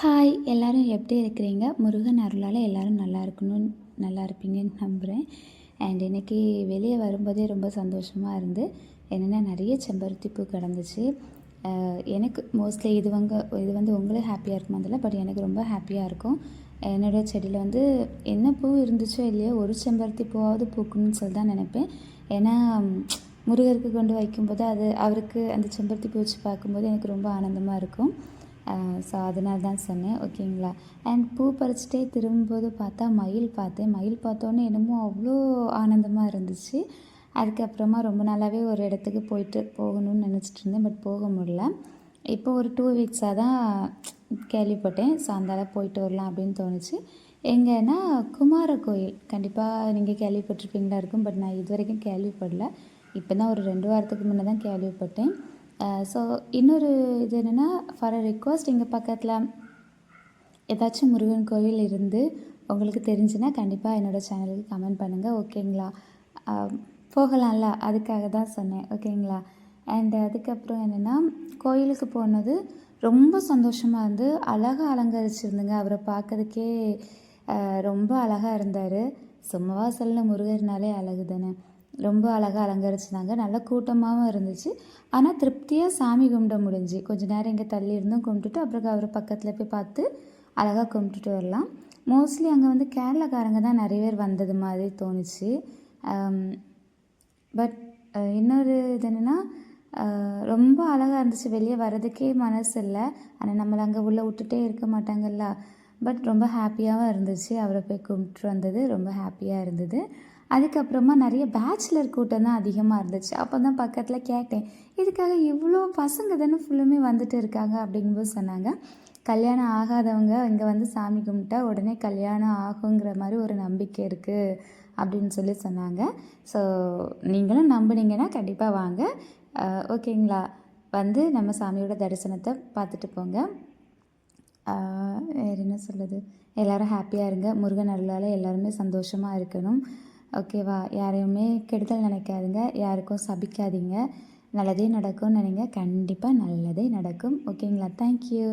Hi எல்லோரும் எப்படி இருக்கிறீங்க? முருகன் அருளால் எல்லோரும் நல்லா இருப்பீங்கன்னு நம்புகிறேன். அண்ட் இன்றைக்கி வெளியே வரும்போதே ரொம்ப சந்தோஷமாக இருந்து என்னென்னா நிறைய செம்பருத்தி பூ கிடந்துச்சு. எனக்கு மோஸ்ட்லி இது வந்து உங்களுக்கு ஹாப்பியாக இருக்குமா தெரியல, பட் எனக்கு ரொம்ப ஹாப்பியாக இருக்கும். என்னோடய செடியில் வந்து என்ன பூ இருந்துச்சோ இல்லையோ ஒரு செம்பருத்தி பூவாவது பூக்கணும்னு சொல்லி தான் நினைப்பேன். ஏன்னா முருகருக்கு கொண்டு வைக்கும்போது அது அவருக்கு அந்த செம்பருத்தி பூ வச்சு பார்க்கும்போது எனக்கு ரொம்ப ஆனந்தமாக இருக்கும். ஸோ அதனால தான் சொன்னேன், ஓகேங்களா. அண்ட் பூ பறிச்சுட்டே திரும்பும்போது பார்த்தா மயில் பார்த்தோன்னே என்னமோ அவ்வளோ ஆனந்தமாக இருந்துச்சு. அதுக்கப்புறமா ரொம்ப நாளாகவே ஒரு இடத்துக்கு போகணும்னு நினச்சிட்டு இருந்தேன், பட் போக முடியல. இப்போ ஒரு 2 வீக்ஸாக தான் கேள்விப்பட்டேன். ஸோ அந்தால போயிட்டு வரலாம் அப்படின்னு தோணுச்சு. எங்கன்னா குமார கோயில், கண்டிப்பாக நீங்கள் கேள்விப்பட்டிருப்பீங்களா இருக்கும், பட் நான் இது வரைக்கும் கேள்விப்படல. இப்போ தான் ஒரு 2 வாரத்துக்கு முன்னே தான் கேள்விப்பட்டேன். ஸோ இன்னொரு இது என்னென்னா, ஃபார் அ ரிக்வஸ்ட், எங்கள் பக்கத்தில் ஏதாச்சும் முருகன் கோவில் இருந்து உங்களுக்கு தெரிஞ்சுன்னா கண்டிப்பாக என்னோடய சேனலுக்கு கமெண்ட் பண்ணுங்கள், ஓகேங்களா. போகலாம்ல, அதுக்காக தான் சொன்னேன், ஓகேங்களா. அண்ட் அதுக்கப்புறம் என்னென்னா, கோயிலுக்கு போனது ரொம்ப சந்தோஷமாக இருந்து அழகாக அலங்கரிச்சிருந்துங்க. அவரை பார்க்கறதுக்கே ரொம்ப அழகாக இருந்தார். சும்மாவா சொல்ல, முருகர்னாலே அழகு தானே. ரொம்ப அழகாக அலங்கரிச்சிருந்தாங்க. நல்ல கூட்டமாகவும் இருந்துச்சு. ஆனால் திருப்தியாக சாமி கும்பிட முடிஞ்சு. கொஞ்சம் நேரம் இங்கே தள்ளி இருந்தும் கும்பிட்டுட்டு அப்புறம் அவர் பக்கத்தில் போய் பார்த்து அழகாக கும்பிட்டுட்டு வரலாம். மோஸ்ட்லி அங்கே வந்து கேரளாக்காரங்க தான் நிறைய பேர் வந்தது மாதிரி தோணுச்சு. பட் இன்னொரு இது என்னென்னா, ரொம்ப அழகாக இருந்துச்சு. வெளியே வர்றதுக்கே மனசு இல்லை. ஆனால் நம்மளை அங்கே உள்ளே விட்டுட்டே இருக்க மாட்டாங்கல்ல. பட் ரொம்ப ஹாப்பியாகவும் இருந்துச்சு. அவரை போய் கும்பிட்டு வந்தது ரொம்ப ஹாப்பியாக இருந்தது. அதுக்கப்புறமா நிறைய பேச்சுலர் கூட்டம் தான் அதிகமாக இருந்துச்சு. அப்போ தான் பக்கத்தில் கேட்டேன், இதுக்காக இவ்வளோ பசங்க தானே ஃபுல்லுமே வந்துட்டு இருக்காங்க அப்படிங்கும்போது சொன்னாங்க, கல்யாணம் ஆகாதவங்க இங்கே வந்து சாமி கும்பிட்டா உடனே கல்யாணம் ஆகுங்கிற மாதிரி ஒரு நம்பிக்கை இருக்குது அப்படின்னு சொல்லி சொன்னாங்க. ஸோ நீங்களும் நம்புனீங்கன்னா கண்டிப்பாக வாங்க, ஓகேங்களா. வந்து நம்ம சாமியோட தரிசனத்தை பார்த்துட்டு போங்க. வேறு என்ன சொல்லுது, எல்லோரும் ஹாப்பியாக இருங்க. முருகன் அருளால் எல்லாருமே சந்தோஷமாக இருக்கணும், ஓகேவா. யாரையுமே கெடுதல் நினைக்காதுங்க, யாருக்கும் சபிக்காதீங்க. நல்லதே நடக்கும்னு நினைங்க, கண்டிப்பாக நல்லதே நடக்கும், ஓகேங்களா. தேங்க்யூ.